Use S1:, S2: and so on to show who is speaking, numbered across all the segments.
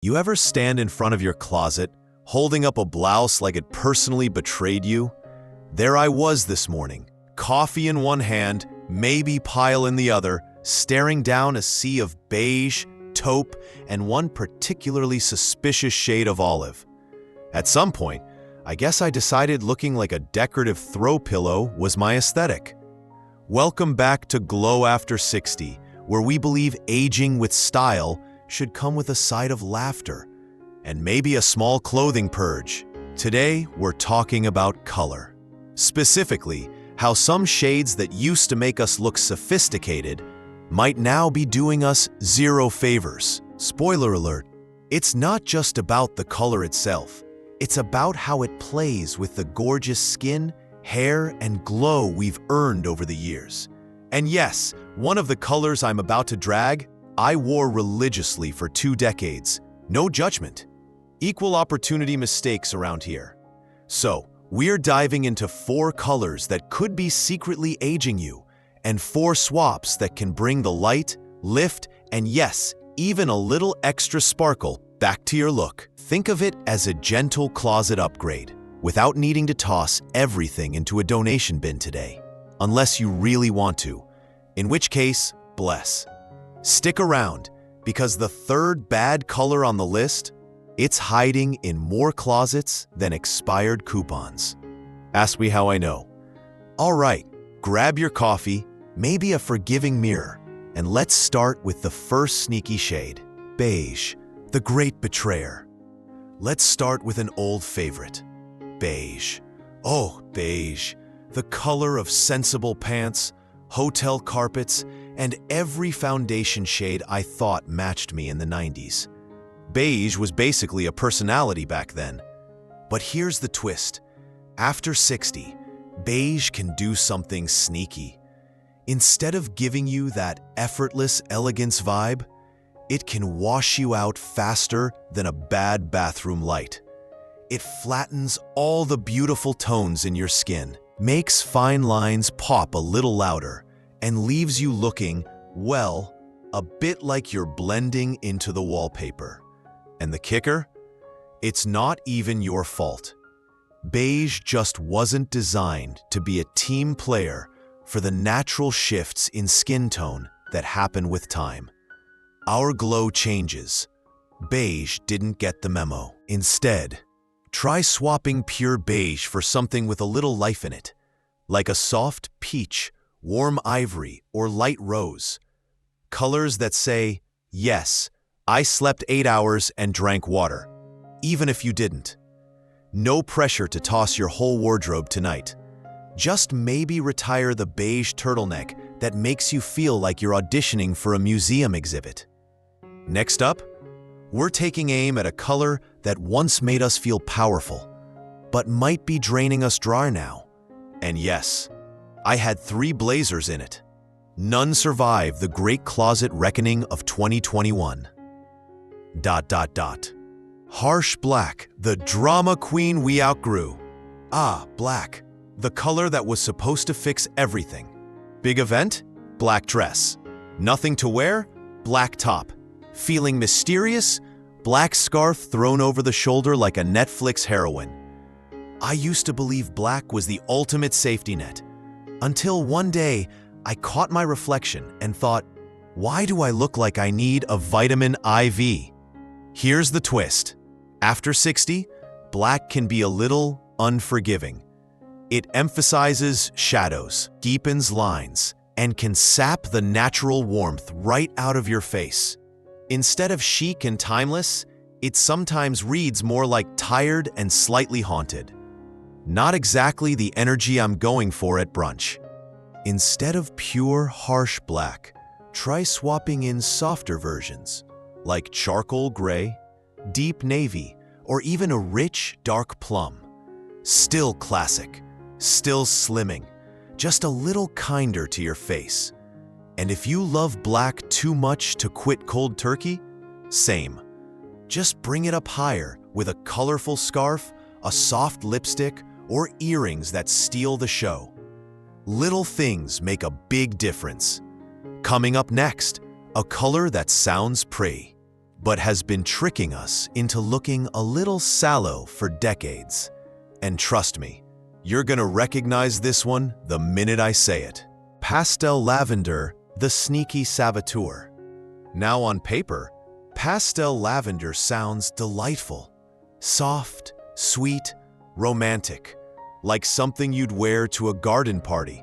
S1: You ever stand in front of your closet, holding up a blouse like it personally betrayed you? There I was this morning, coffee in one hand, maybe pile in the other, staring down a sea of beige, taupe, and one particularly suspicious shade of olive. At some point, I guess I decided looking like a decorative throw pillow was my aesthetic. Welcome back to Glow After 60, where we believe aging with style should come with a side of laughter and maybe a small clothing purge. Today, we're talking about color. Specifically, how some shades that used to make us look sophisticated might now be doing us zero favors. Spoiler alert, it's not just about the color itself. It's about how it plays with the gorgeous skin, hair, and glow we've earned over the years. And yes, one of the colors I'm about to drag, I wore religiously for 2 decades. No judgment. Equal opportunity mistakes around here. So, we're diving into 4 colors that could be secretly aging you, and 4 swaps that can bring the light, lift, and yes, even a little extra sparkle back to your look. Think of it as a gentle closet upgrade, without needing to toss everything into a donation bin today. Unless you really want to, in which case, bless. Stick around, because the 3rd bad color on the list, it's hiding in more closets than expired coupons. Ask me how I know. All right, grab your coffee, maybe a forgiving mirror, and let's start with the first sneaky shade, beige, the great betrayer. Let's start with an old favorite, beige. Oh, beige, the color of sensible pants, hotel carpets, and every foundation shade I thought matched me in the 90s. Beige was basically a personality back then. But here's the twist. After 60, beige can do something sneaky. Instead of giving you that effortless elegance vibe, it can wash you out faster than a bad bathroom light. It flattens all the beautiful tones in your skin, makes fine lines pop a little louder, and leaves you looking, well, a bit like you're blending into the wallpaper. And the kicker? It's not even your fault. Beige just wasn't designed to be a team player for the natural shifts in skin tone that happen with time. Our glow changes. Beige didn't get the memo. Instead, try swapping pure beige for something with a little life in it, like a soft peach, warm ivory, or light rose. Colors that say, yes, I slept 8 hours and drank water, even if you didn't. No pressure to toss your whole wardrobe tonight. Just maybe retire the beige turtleneck that makes you feel like you're auditioning for a museum exhibit. Next up, we're taking aim at a color that once made us feel powerful, but might be draining us dry now. And yes, I had 3 blazers in it. None survived the great closet reckoning of 2021. ... Harsh black, the drama queen we outgrew. Ah, black, the color that was supposed to fix everything. Big event? Black dress. Nothing to wear? Black top. Feeling mysterious? Black scarf thrown over the shoulder like a Netflix heroine. I used to believe black was the ultimate safety net. Until one day, I caught my reflection and thought, why do I look like I need a vitamin IV? Here's the twist. After 60, black can be a little unforgiving. It emphasizes shadows, deepens lines, and can sap the natural warmth right out of your face. Instead of chic and timeless, it sometimes reads more like tired and slightly haunted. Not exactly the energy I'm going for at brunch. Instead of pure, harsh black, try swapping in softer versions, like charcoal gray, deep navy, or even a rich, dark plum. Still classic, still slimming, just a little kinder to your face. And if you love black too much to quit cold turkey, same. Just bring it up higher with a colorful scarf, a soft lipstick, or earrings that steal the show. Little things make a big difference. Coming up next, a color that sounds pretty. but has been tricking us into looking a little sallow for decades. And trust me, you're gonna recognize this one the minute I say it. Pastel Lavender, the sneaky saboteur. Now on paper, pastel lavender sounds delightful. Soft, sweet, romantic, like something you'd wear to a garden party,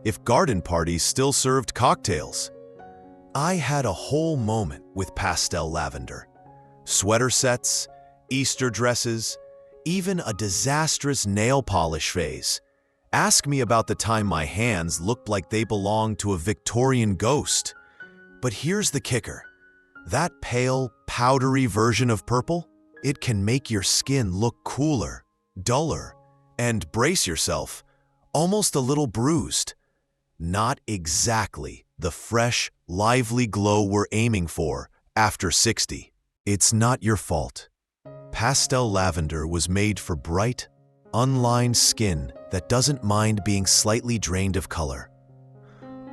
S1: if garden parties still served cocktails. I had a whole moment with pastel lavender. Sweater sets, Easter dresses, even a disastrous nail polish phase. Ask me about the time my hands looked like they belonged to a Victorian ghost. But here's the kicker. That pale, powdery version of purple, it can make your skin look cooler, duller, and brace yourself, almost a little bruised. Not exactly the fresh, lively glow we're aiming for after 60. It's not your fault. Pastel lavender was made for bright, unlined skin that doesn't mind being slightly drained of color.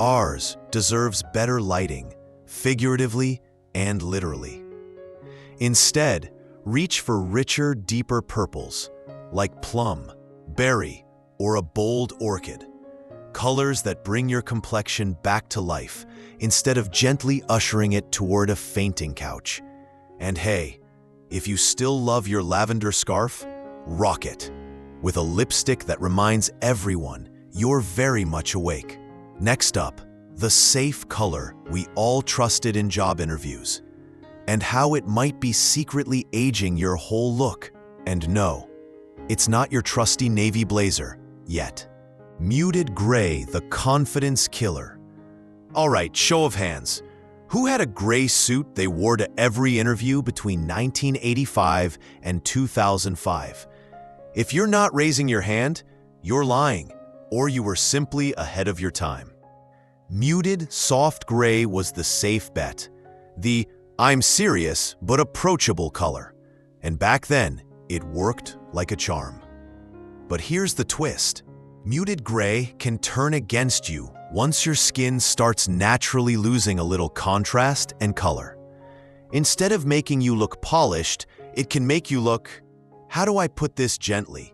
S1: Ours deserves better lighting, figuratively and literally. Instead, reach for richer, deeper purples, like plum, berry, or a bold orchid. Colors that bring your complexion back to life instead of gently ushering it toward a fainting couch. And hey, if you still love your lavender scarf, rock it with a lipstick that reminds everyone you're very much awake. Next up, the safe color we all trusted in job interviews, and how it might be secretly aging your whole look. And no, it's not your trusty navy blazer yet. Muted gray, the confidence killer. All right, show of hands. Who had a gray suit they wore to every interview between 1985 and 2005? If you're not raising your hand, you're lying, or you were simply ahead of your time. Muted, soft gray was the safe bet, the I'm serious but approachable color. And back then, it worked like a charm. But here's the twist. Muted gray can turn against you once your skin starts naturally losing a little contrast and color. Instead of making you look polished, it can make you look, how do I put this gently?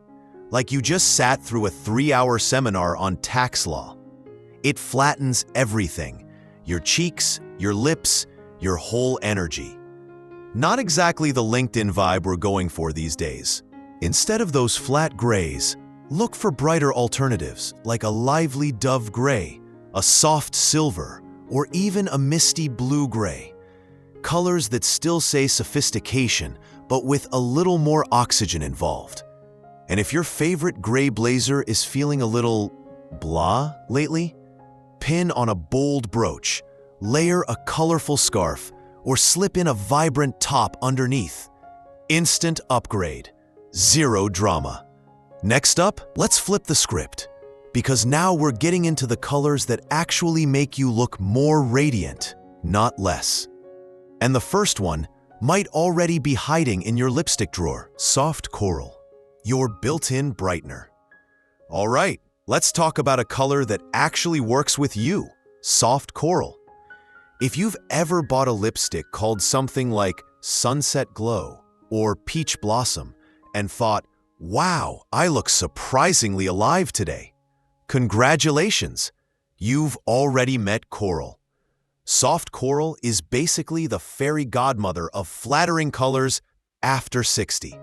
S1: Like you just sat through a 3-hour seminar on tax law. It flattens everything, your cheeks, your lips, your whole energy. Not exactly the LinkedIn vibe we're going for these days. Instead of those flat grays, look for brighter alternatives like a lively dove gray, a soft silver, or even a misty blue gray. Colors that still say sophistication, but with a little more oxygen involved. And if your favorite gray blazer is feeling a little blah lately, pin on a bold brooch, layer a colorful scarf, or slip in a vibrant top underneath. Instant upgrade. Zero drama. Next up, let's flip the script, because now we're getting into the colors that actually make you look more radiant, not less. And the first one might already be hiding in your lipstick drawer, soft coral, your built-in brightener. All right, let's talk about a color that actually works with you, soft coral. If you've ever bought a lipstick called something like Sunset Glow or Peach Blossom and thought, wow, I look surprisingly alive today, congratulations, you've already met coral. Soft coral is basically the fairy godmother of flattering colors after 60.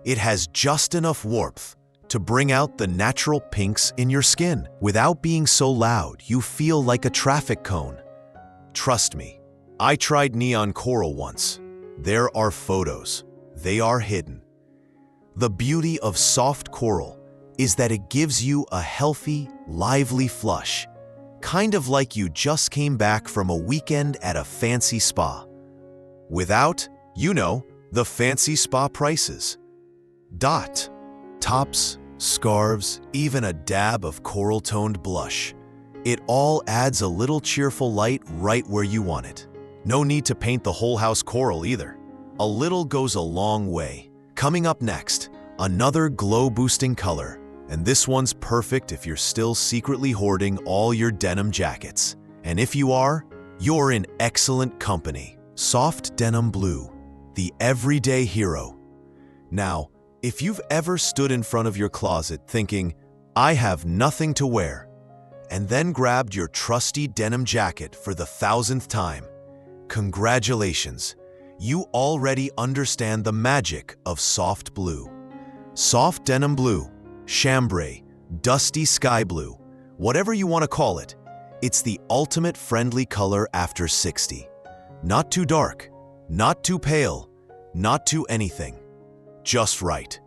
S1: It has just enough warmth to bring out the natural pinks in your skin without being so loud you feel like a traffic cone. Trust me, I tried neon coral once. There are photos. They are hidden. The beauty of soft coral is that it gives you a healthy, lively flush, kind of like you just came back from a weekend at a fancy spa. Without, the fancy spa prices. Tops, scarves, even a dab of coral-toned blush. It all adds a little cheerful light right where you want it. No need to paint the whole house coral either. A little goes a long way. Coming up next, another glow-boosting color, and this one's perfect if you're still secretly hoarding all your denim jackets. And if you are, you're in excellent company. Soft denim blue, the everyday hero. Now, if you've ever stood in front of your closet thinking, I have nothing to wear, and then grabbed your trusty denim jacket for the 1000th time, congratulations, you already understand the magic of soft blue. Soft denim blue, chambray, dusty sky blue, whatever you want to call it, it's the ultimate friendly color after 60. Not too dark, not too pale, not too anything. Just right.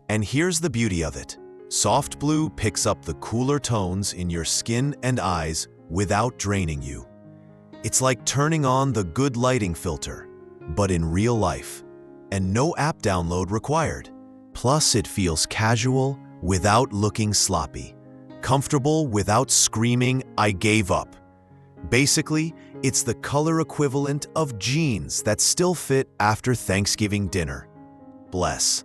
S1: And here's the beauty of it. Soft blue picks up the cooler tones in your skin and eyes without draining you. It's like turning on the good lighting filter, but in real life, and no app download required. Plus, it feels casual without looking sloppy, comfortable without screaming, I gave up. Basically, it's the color equivalent of jeans that still fit after Thanksgiving dinner. Bless.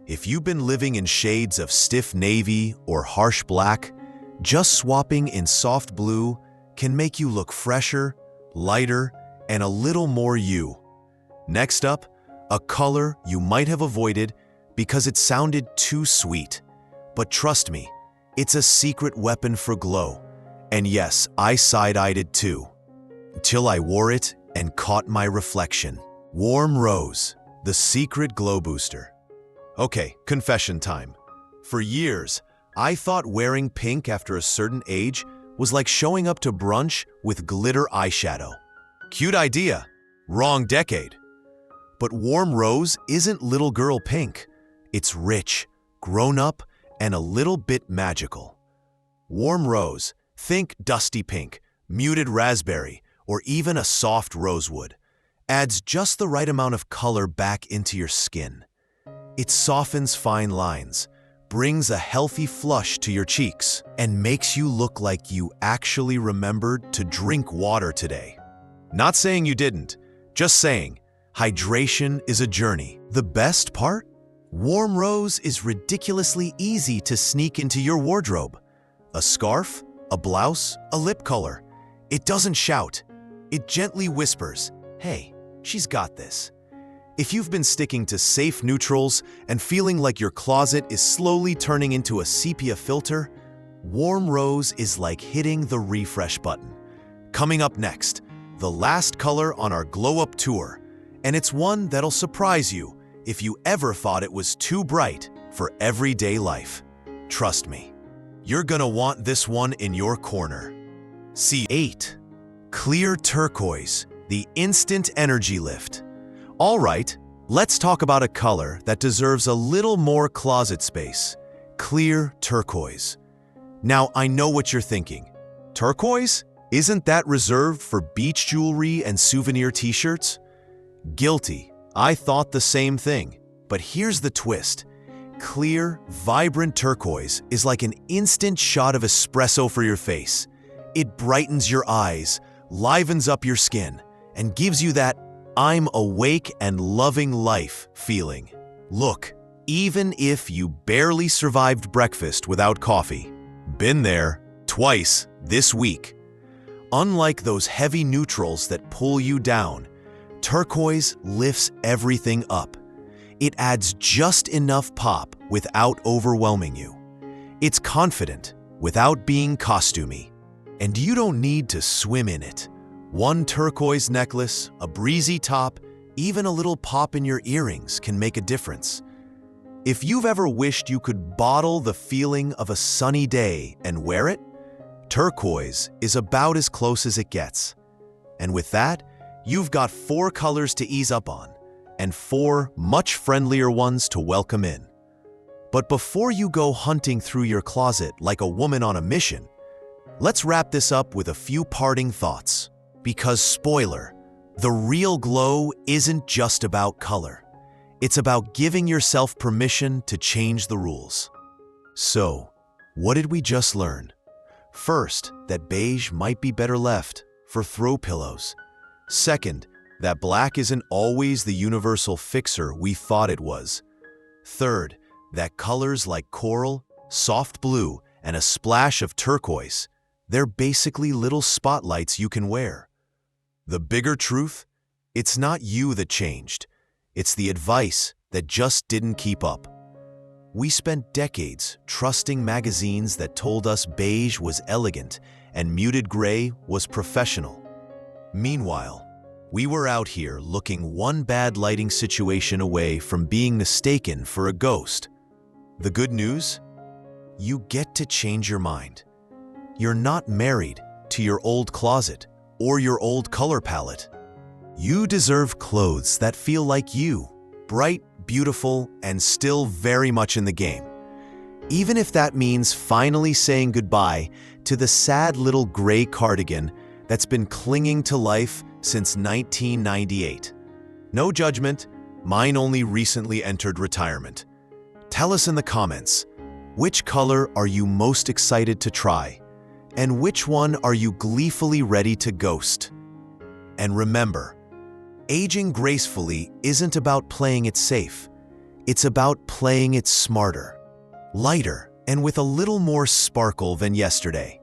S1: If you've been living in shades of stiff navy or harsh black, just swapping in soft blue can make you look fresher, lighter, and a little more you. Next up, a color you might have avoided because it sounded too sweet. But trust me, it's a secret weapon for glow. And yes, I side-eyed it too. Till I wore it and caught my reflection. Warm Rose, the secret glow booster. Okay, confession time. For years, I thought wearing pink after a certain age was like showing up to brunch with glitter eyeshadow. Cute idea, wrong decade. But Warm Rose isn't little girl pink. It's rich, grown up, and a little bit magical. Warm Rose, think dusty pink, muted raspberry, or even a soft rosewood, adds just the right amount of color back into your skin. It softens fine lines, brings a healthy flush to your cheeks, and makes you look like you actually remembered to drink water today. Not saying you didn't, just saying, hydration is a journey. The best part? Warm Rose is ridiculously easy to sneak into your wardrobe. A scarf, a blouse, a lip color. It doesn't shout. It gently whispers, hey, she's got this. If you've been sticking to safe neutrals and feeling like your closet is slowly turning into a sepia filter, Warm Rose is like hitting the refresh button. Coming up next, the last color on our Glow Up tour, and it's one that'll surprise you if you ever thought it was too bright for everyday life. Trust me, you're gonna want this one in your corner. C8. Clear Turquoise, the instant energy lift. All right, let's talk about a color that deserves a little more closet space. Clear Turquoise. Now, I know what you're thinking. Turquoise? Isn't that reserved for beach jewelry and souvenir t-shirts? Guilty. I thought the same thing. But here's the twist. Clear, vibrant turquoise is like an instant shot of espresso for your face. It brightens your eyes, livens up your skin, and gives you that I'm awake and loving life feeling. Look, even if you barely survived breakfast without coffee, been there twice this week. Unlike those heavy neutrals that pull you down, turquoise lifts everything up. It adds just enough pop without overwhelming you. It's confident without being costumey. And you don't need to swim in it. One turquoise necklace, a breezy top, even a little pop in your earrings can make a difference. If you've ever wished you could bottle the feeling of a sunny day and wear it, turquoise is about as close as it gets. And with that, you've got 4 colors to ease up on, and 4 much friendlier ones to welcome in. But before you go hunting through your closet like a woman on a mission, let's wrap this up with a few parting thoughts. Because spoiler, the real glow isn't just about color. It's about giving yourself permission to change the rules. So, what did we just learn? First, that beige might be better left for throw pillows. Second, that black isn't always the universal fixer we thought it was. Third, that colors like coral, soft blue, and a splash of turquoise, they're basically little spotlights you can wear. The bigger truth, It's not you that changed. It's the advice that just didn't keep up. We spent decades trusting magazines that told us beige was elegant and muted gray was professional. Meanwhile, we were out here looking one bad lighting situation away from being mistaken for a ghost. The good news? You get to change your mind. You're not married to your old closet or your old color palette. You deserve clothes that feel like you, bright, beautiful, and still very much in the game. Even if that means finally saying goodbye to the sad little gray cardigan that's been clinging to life since 1998. No judgment, mine only recently entered retirement. Tell us in the comments, which color are you most excited to try? And which one are you gleefully ready to ghost? And remember, aging gracefully isn't about playing it safe. It's about playing it smarter, lighter, and with a little more sparkle than yesterday.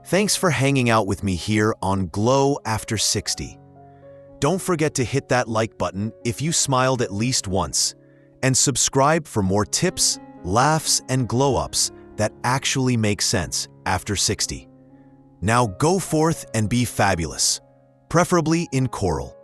S1: Thanks for hanging out with me here on Glow After 60. Don't forget to hit that like button if you smiled at least once, and subscribe for more tips, laughs, and glow-ups that actually make sense after 60. Now go forth and be fabulous, preferably in coral.